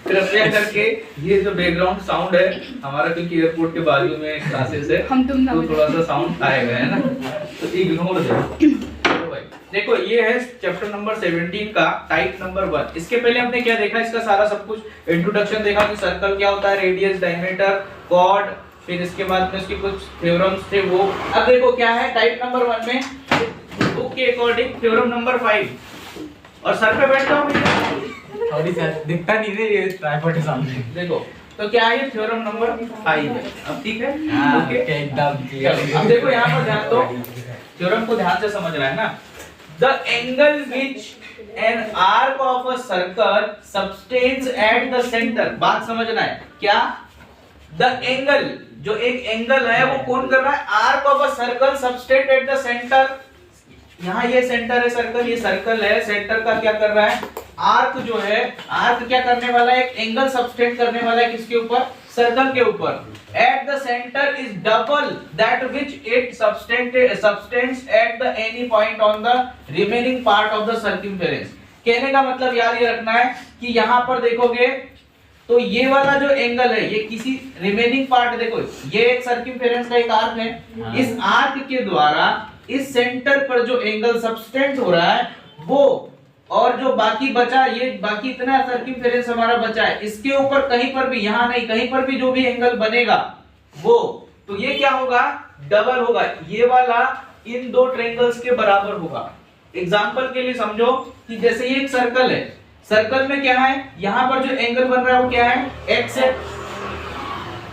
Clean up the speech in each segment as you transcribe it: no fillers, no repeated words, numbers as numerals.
कृपया करके ये जो बैकग्राउंड साउंड है हमारा, क्योंकि एयरपोर्ट के बाजू में क्लासेस है तो थोड़ा सा साउंड आएगा, है ना, तो इग्नोर दे। देखो ये है चैप्टर नंबर 17 का टाइप नंबर 1। इसके पहले हमने क्या देखा, इसका सारा सब कुछ इंट्रोडक्शन देखा कि सर्कल क्या होता है, रेडियस, डायमीटर, कॉर्ड, फिर इसके बाद में इसके कुछ थ्योरम्स थे वो। अब देखो क्या है टाइप नंबर 1 में, बुक के अकॉर्डिंग थ्योरम नंबर 5। और सर पे बैठता हूं सॉरी सर, दिखता नहीं है ये ट्राइपॉड के सामने। देखो तो क्या है, थ्योरम नंबर 5 है। अब ठीक है, ओके एकदम क्लियर। अब देखो यहाँ पर ध्यान दो, थ्योरम को ध्यान से समझना है ना। The angle which an arc of a circle subtends at the center, बात समझना है क्या। The angle, जो एक एंगल है वो कौन कर रहा है, arc of a circle subtend at the center। यहाँ ये सेंटर है सर्कल, ये सर्कल है, सेंटर का क्या कर रहा है, आर्क जो है, आर्क क्या करने वाला है, एक एंगल सबटेंड करने वाला है किसके ऊपर, सर्कल के ऊपर। At the center is double that which it subtends at the any point on the remaining part of the circumference। कहने का मतलब याद ये रखना है कि यहाँ पर देखोगे तो ये वाला जो एंगल है ये किसी रिमेनिंग पार्ट, देखो ये एक सर्कमफेरेंस का एक आर्क है, इस आर्क के द्वारा इस सेंटर पर जो एंगल सबटेंड हो रहा है वो, और जो बाकी बचा, ये बाकी इतना सर्कमफेरेंस हमारा बचा है, इसके ऊपर कहीं पर भी, यहाँ नहीं कहीं पर भी जो भी एंगल बनेगा वो, तो ये क्या होगा, डबल होगा, ये वाला इन दो ट्रायंगल्स के बराबर होगा। एग्जांपल के लिए समझो कि जैसे ये एक सर्कल है, सर्कल में क्या है, यहाँ पर जो एंगल बन रहा है वो क्या है, x है,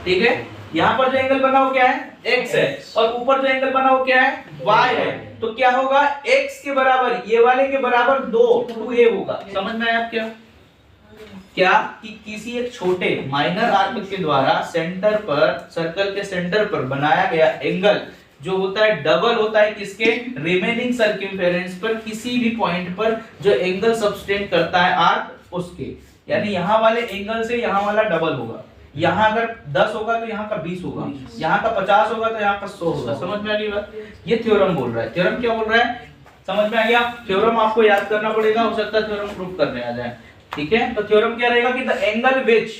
ठीक है, यहाँ पर जो एंगल बना वो क्या है, x है, और ऊपर जो एंगल बना वो क्या है, y है। तो क्या होगा, x के बराबर, ये वाले के बराबर 2a होगा। समझ में आया क्या, क्या कि किसी एक छोटे माइनर आर्क के द्वारा सेंटर पर, सर्कल के सेंटर पर बनाया गया एंगल जो होता है डबल होता है किसके, रिमेनिंग सर्कमफेरेंस पर किसी भी पॉइंट पर जो एंगल सबटेंड करता है आर्क उसके, यानी यहाँ वाले एंगल से यहाँ वाला डबल होगा। यहाँ अगर 10 होगा तो यहाँ का 20 होगा, यहाँ का 50 होगा तो यहाँ का 100 होगा। समझ में आ गई बात, ये थ्योरम बोल रहा है। थ्योरम क्या बोल रहा है, समझ में आ गया। थ्योरम आपको याद करना पड़ेगा, हो सकता है थ्योरम प्रूफ करने आ जाए, ठीक है। तो थ्योरम क्या रहेगा कि the angle which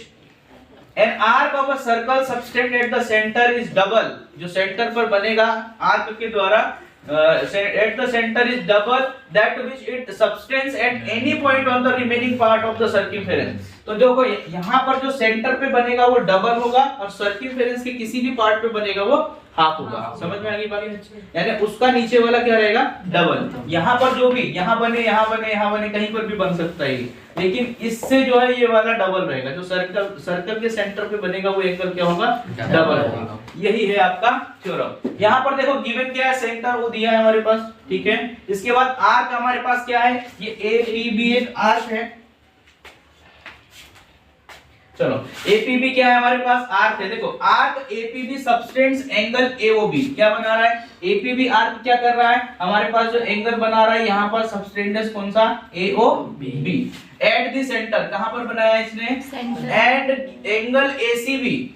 an arc of a circle subtend at the center is double, जो सेंटर पर बनेगा आर्क के द्वारा at the center is double that which it subtends at any point on the remaining part of the circumference। तो देखो यहाँ पर जो सेंटर पे बनेगा वो डबल होगा और सर्कमफेरेंस के किसी भी पार्ट पे बनेगा वो हाफ होगा। समझ में आ गई बात, यानी उसका नीचे वाला क्या रहेगा, डबल। यहाँ पर जो भी यहाँ बने, यहाँ बने, यहाँ बने, कहीं पर भी बन सकता है, लेकिन इससे जो है ये वाला डबल रहेगा। जो सर्कल के सेंटर पे बनेगा वो एंगल क्या होगा, डबल होगा। यही है आपका थ्योरम। यहाँ पर देखो गिवन क्या है, सेंटर वो दिया है हमारे पास, ठीक है। इसके बाद आर्क हमारे पास क्या है, ये एपीबी एक आर्क है। चलो एपीबी क्या है हमारे पास, आर्क है। देखो arc APB subtends angle AOB, क्या बना रहा है, एपीबी आर्क क्या कर रहा है, हमारे पास जो एंगल बना रहा है यहाँ पर सबटेंड्स कौन सा, एओबी। एट द सेंटर, कहां पर बनाया है इसने, एंड एंगल एसीबी,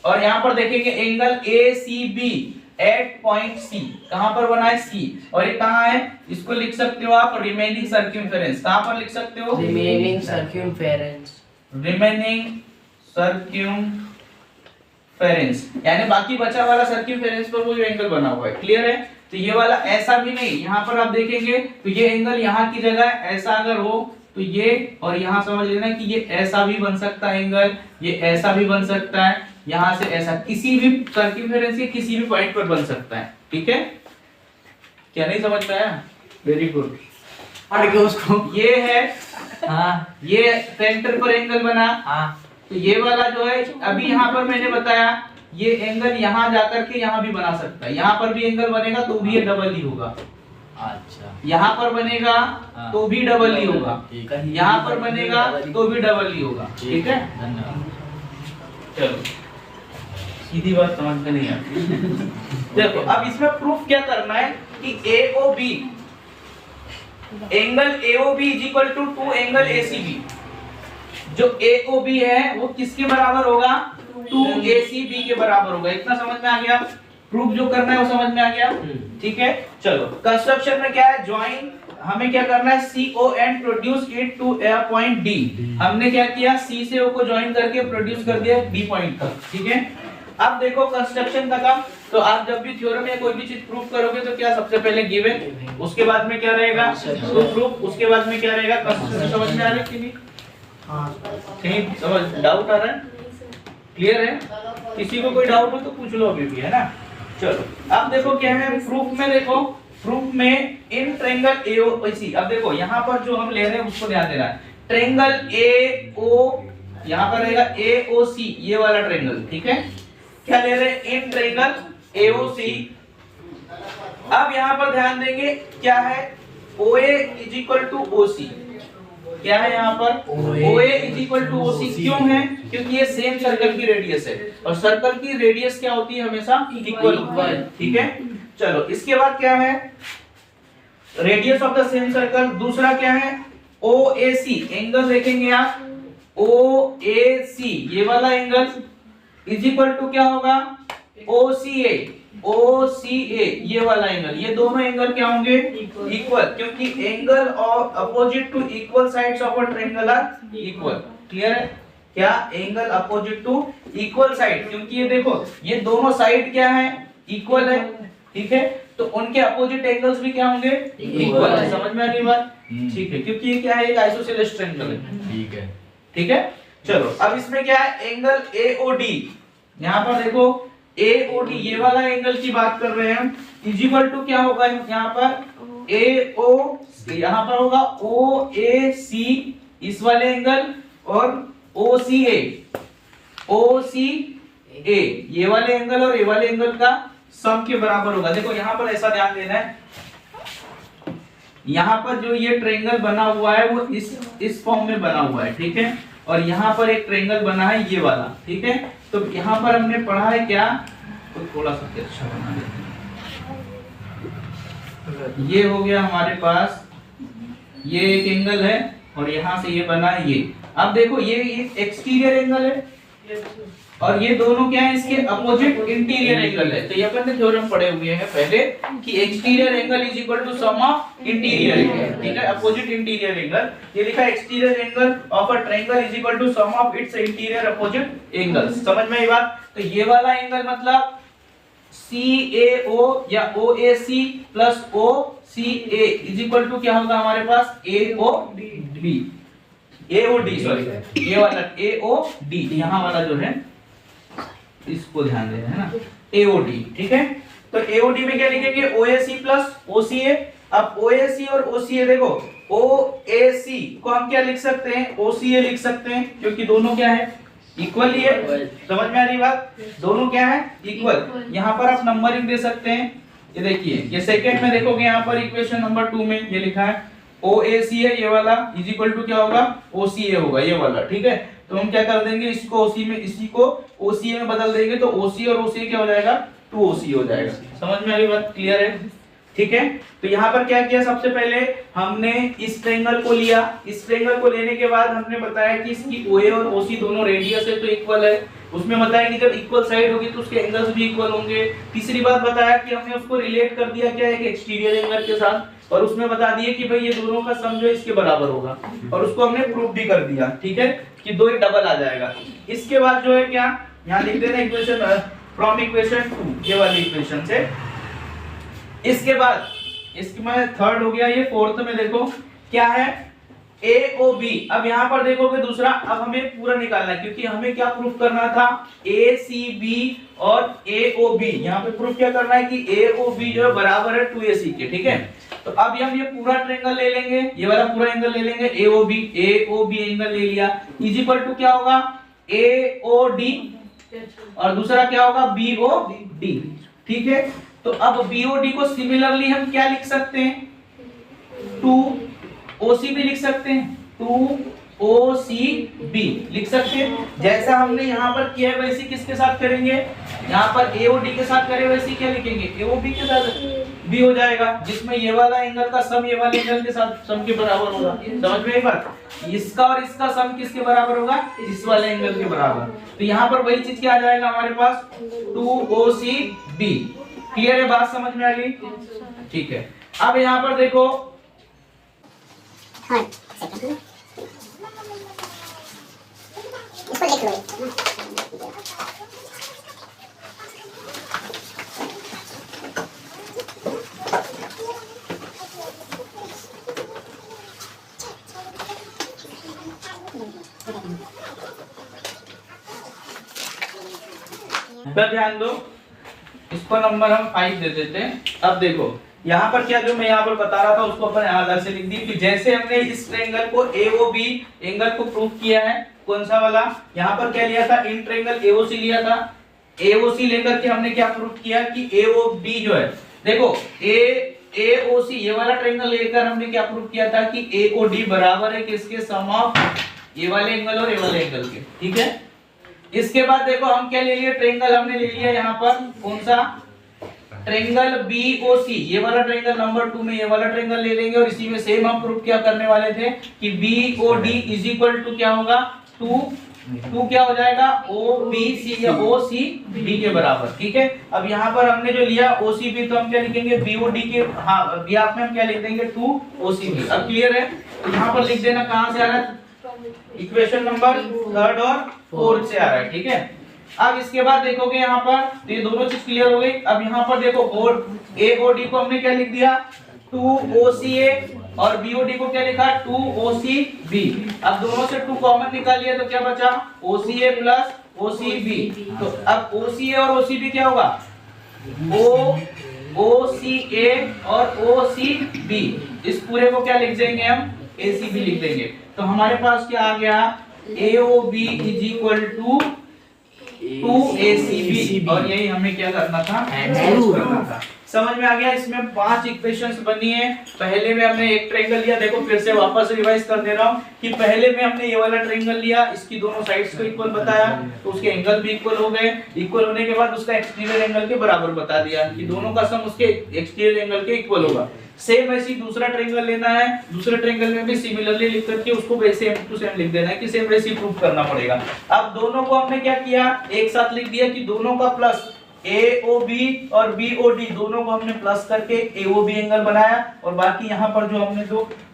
और यहाँ पर देखेंगे angle ACB at point C, कहां पर बना है, सी। और ये कहां है, इसको लिख सकते हो आप रिमेनिंग सर्कमफेरेंस। कहां पर लिख सकते हो, रिमेनिंग सर्कमफेरेंस, रिमेनिंग सर्कमफेरेंस, यानी बाकी बचा वाला सर्कमफेरेंस पर वो जो एंगल बना हुआ है, क्लियर है। तो ये वाला ऐसा भी नहीं, यहाँ पर आप देखेंगे तो ये एंगल यहाँ की जगह ऐसा अगर हो तो ये, और यहाँ समझ लेना कि ये ऐसा भी बन सकता है एंगल, ये ऐसा भी बन सकता है, यहाँ से ऐसा, किसी भी सर्कमफेरेंस के किसी भी पॉइंट पर बन सकता है, ठीक है। क्या नहीं समझ पाया, वेरी गुड। हट गया उसको, ये है, हाँ ये सेंटर पर एंगल बना, हाँ, तो ये वाला जो है अभी यहाँ पर मैंने बताया ये एंगल यहाँ जाकर के यहाँ भी बना सकता है, यहाँ पर भी एंगल बनेगा तो भी ये डबल ही होगा। अच्छा, यहाँ पर बनेगा तो भी डबल ही होगा, यहाँ पर बनेगा तो भी डबल ही होगा, ठीक है। धन्यवाद। चलो सीधी बात समझ में नहीं आती। देखो अब इसमें प्रूफ क्या करना है कि AOB angle AOB is equal to 2 angle ACB। जो AOB है वो किसके बराबर होगा, 2 ACB के बराबर होगा। इतना समझ में आ गया, प्रूफ जो करना है वो समझ में आ गया, ठीक है। चलो कंस्ट्रक्शन में क्या है, ज्वाइन हमें क्या करना है, CO and produce it to a point D। हमने क्या किया, C से O को ज्वाइन करके प्रोड्यूस कर दिया B पॉइंट तक, ठीक है। अब देखो कंस्ट्रक्शन का काम, तो आप जब भी थ्योरम में कोई भी चीज प्रूव करोगे तो क्या सबसे पहले गिवन, उसके बाद में क्या रहेगा तो प्रूफ, उसके बाद में क्या रहेगा कंस्ट्रक्शन। समझ में आ रहा है कि नहीं? कहीं समझ डाउट आ रहा है? क्लियर है? किसी को कोई डाउट हो तो पूछ लो अभी भी, है ना। चलो अब देखो क्या है प्रूफ में, देखो प्रूफ में इन ट्रायंगल AOC, अब देखो यहाँ पर जो हम ले रहे हैं उसको ध्यान देना है। ट्रायंगल AO यहाँ पर रहेगा AOC, ये वाला ट्रायंगल, ठीक है। क्या ले रहे हैं, इन ट्रायंगल AOC। अब यहाँ पर ध्यान देंगे क्या है, OA is equal to OC। क्या है यहाँ पर, OA is equal to OC। क्यों है, क्योंकि ये सेम सर्कल की रेडियस है, और सर्कल की रेडियस क्या होती है हमेशा इक्वल, ठीक है। चलो इसके बाद क्या है, radius of the same circle. दूसरा क्या है, OAC, एंगल देखेंगे आप, OAC ये वाला एंगल इज इक्वल टू क्या होगा, OCA, OCA ये वाला एंगल। ये दोनों एंगल क्या होंगे, इक्वल, क्योंकि एंगल और opposite to equal sides of a triangle are equal. Clear है? क्या, angle opposite to equal side, क्योंकि ये देखो ये दोनों साइड क्या है, इक्वल है, ठीक है। तो उनके अपोजिट एंगल्स भी क्या होंगे, इक्वल। समझ में आ रही बात? ठीक है, क्योंकि ये क्या है, एक आइसोसेलेस ट्रायंगल है, ठीक है, ठीक है। चलो अब इसमें क्या है, एंगल AOD, यहाँ पर देखो AOD ये वाला एंगल की बात कर रहे हैं, इज इक्वल टू क्या होगा यहाँ पर, AO यहाँ पर होगा OAC इस वाले एंगल, और OCA ये वाले एंगल और ये वाले एंगल का सम के बराबर होगा। देखो यहाँ पर ऐसा ध्यान देना है, यहाँ पर जो ये ट्रायंगल बना हुआ है वो इस फॉर्म में बना हुआ है, ठीक है। और यहाँ पर एक ट्रायंगल बना है ये वाला, ठीक है। तो यहाँ पर हमने पढ़ा है क्या, तो थोड़ा सा अच्छा बना देते हैं। ये हो गया हमारे पास, ये एक एंगल है और यहाँ से ये बना है ये। अब देखो ये एक्सटीरियर एंगल है और ये दोनों क्या है, इसके अपोजिट इंटीरियर एंगल है। तो ये अपन ने थ्योरम पढ़े हुए हैं पहले कि exterior angle is equal to sum of interior angle, ठीक है। अपोजिट इंटीरियर एंगल, ये लिखा है exterior angle of a triangle is equal to sum of its interior opposite angles. समझ में आई बात? तो ये वाला एंगल मतलब CAO या OAC plus OCA is equal to क्या होगा हमारे पास, AOD सॉरी, ये वाला AOD यहाँ वाला जो है इसको ध्यान देना है ना, AOD, ठीक है। तो AOD में क्या लिखेंगे, OAC प्लस OCA। अब OAC और OCA देखो, OAC को हम क्या लिख सकते हैं, OCA लिख सकते हैं, क्योंकि दोनों क्या है, इक्वल ही है। समझ में आ रही बात? दोनों क्या है, इक्वल। यहाँ पर आप नंबरिंग दे सकते हैं, ये देखिए ये सेकंड में देखोगे यहाँ पर इक्वेशन नंबर 2 में ये लिखा है OAC है ये वाला इज इक्वल टू क्या होगा, OCA होगा ये वाला, ठीक है। तो हम क्या कर देंगे, इसको OC में, इसी को OCA में बदल देंगे, तो OC और OCA क्या हो जाएगा, 2OC हो जाएगा। समझ में आ रही बात? क्लियर है? ठीक है। तो यहाँ पर क्या किया, सबसे पहले हमने इस ट्रायंगल को लिया, इस ट्रायंगल को लेने के बाद हमने बताया कि इसकी OA और OC दोनों रेडियस है तो इक्वल है। उसमें बताया कि जब इक्वल साइड होगी तो उसके एंगल्स भी इक्वल होंगे। तीसरी बात बताया कि हमने उसको रिलेट कर दिया क्या है कि एक्सटीरियर एंगल के साथ, और उसमें बता दिए कि भाई ये दोनों का सम जो है इसके बराबर होगा, और उसको हमने प्रूफ भी कर दिया, ठीक है, कि 2 एक डबल आ जाएगा। इसके बाद जो है क्या, यहाँ लिख देना इक्वेशन फ्रॉम इक्वेशन 2 ये वाली इक्वेशन से। इसके बाद इसमें थर्ड हो गया, ये फोर्थ में देखो क्या है, AOB। अब यहाँ पर देखोगे दूसरा, अब हमें पूरा निकालना है क्योंकि हमें क्या प्रूफ करना था, ACB और AOB। यहाँ पे प्रूफ क्या करना है कि AOB जो है बराबर है 2AC के, ठीक है। तो अब हम ये पूरा ट्रायंगल ले लेंगे, ये वाला पूरा एंगल ले लेंगे, AOB एंगल ले लिया, इज इक्वल टू क्या होगा, AOD और दूसरा क्या होगा, BOD, ठीक है। तो अब BOD को सिमिलरली हम क्या लिख सकते हैं, 2OC भी लिख सकते हैं, 2OCB लिख सकते हैं। जैसा हमने यहाँ पर किया है वैसे किसके साथ करेंगे, यहाँ पर AOD के साथ करें वैसे क्या लिखेंगे, AOB के साथ भी हो जाएगा, जिसमें ये वाला एंगल का सम ये वाले एंगल के साथ सम के बराबर होगा। समझ में आई बात? इसका और इसका सम किसके बराबर होगा, इस वाले एंगल के बराबर। तो यहाँ पर वही चीज क्या आ जाएगा हमारे पास, 2OCB। क्लियर है बात, समझ में आ गई? ठीक है। अब यहाँ पर देखो हाँ सेकंड इसको लिख लो इधर ध्यान दो, इसको नंबर हम 5 दे देते हैं। अब देखो यहाँ पर क्या जो मैं यहाँ पर बता रहा था उसको अपन अलग से लिख दी कि जैसे हमने इस ट्रायंगल को AOB एंगल को प्रूव किया है, कौन सा वाला, यहाँ पर क्या लिया था, इन ट्रायंगल AOC लिया था। AOC लेकर के हमने क्या प्रूव किया कि AOB जो है, देखो AOC ये वाला ट्रायंगल लेकर हमने क्या प्रूव किया था कि AOD बराबर है किसके, सम ऑफ ये वाले एंगल और ये वाले एंगल के, ठीक है। इसके बाद देखो हम क्या ले लिए, ट्रायंगल हमने ले लिया यहाँ पर कौन सा, ट्रायंगल BOC, ये वाला ट्रायंगल नंबर 2 में ये वाला ट्रायंगल ले लेंगे और इसी में सेम हम प्रूफ क्या करने वाले थे कि BOD इज इक्वल टू क्या होगा, 2 क्या हो जाएगा, OBC या OCB के बराबर, ठीक है। अब यहाँ पर हमने जो लिया OCB तो हम क्या लिखेंगे BOD के, हाँ ग्राफ में हम क्या लिख देंगे 2 OCB। अब क्लियर है, तो यहाँ पर लिख देना कहाँ से आ रहा है, इक्वेशन नंबर 3 और 4 से आ रहा है, ठीक है। अब इसके बाद देखोगे यहाँ पर तो ये दोनों चीज क्लियर हो गई। अब यहाँ पर देखो और AOD को हमने क्या लिख दिया 2 OCA और BOD को क्या लिखा 2 OCB। अब दोनों से 2 कॉमन निकालिए तो क्या बचा OCA प्लस OCB। तो अब OCA और OCB क्या होगा, OCA और OCB, इस पूरे को क्या लिख देंगे हम ACB लिख देंगे। तो हमारे पास क्या आ गया, AOB is equal to 2 ACB और यही हमें क्या करना था, करना था। समझ में आ गया। इसमें 5 इक्वेशंस बनी है। पहले में हमने एक ट्रायंगल लिया, देखो फिर से वापस रिवाइज कर दे रहा हूँ कि पहले में हमने ये वाला ट्रायंगल लिया, इसकी दोनों साइड्स को इक्वल बताया तो उसके एंगल भी इक्वल हो गए। इक्वल होने के बाद उसका एक्सटीरियर एंगल के बराबर बता दिया कि दोनों का सम उसके एक्सटीरियर एंगल के इक्वल होगा। सेम ऐसी दूसरा ट्रायंगल लेना है, दूसरे ट्रायंगल में भी सिमिलरली लिख करके उसको वैसे सेम टू सेम लिख देना है कि सेम वैसे प्रूव करना पड़ेगा। अब दोनों को हमने क्या किया, एक साथ लिख दिया कि दोनों का प्लस AOB और BOD दोनों को हमने प्लस करके AOB एंगल बनाया और बाकी यहाँ पर जो हमने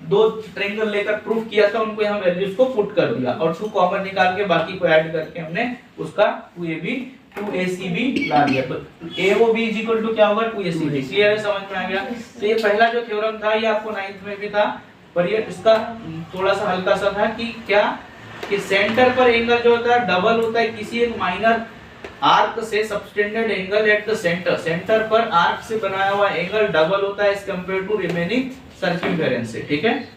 दो ट्रायंगल लेकर प्रूव किया था उनको यहाँ वैल्यूज को पुट कर दिया और 2 कॉमन निकाल के बाकी को ऐड करके हमने उसका 2AB 2ACB ला दिया। तो AOB इज इक्वल टू क्या होगा 2ACB। क्लियर है, समझ में आ गया। तो ये पहला जो थ्योरम था ये आपको 9th में भी था, पर ये इसका थोड़ा सा हल्का सा था कि क्या कि सेंटर पर एंगल जो होता है डबल होता है किसी एक माइनर आर्क से subtended angle at the center. Center पर आर्क से बनाया हुआ एंगल डबल होता है as compared to remaining circumference से, ठीक है।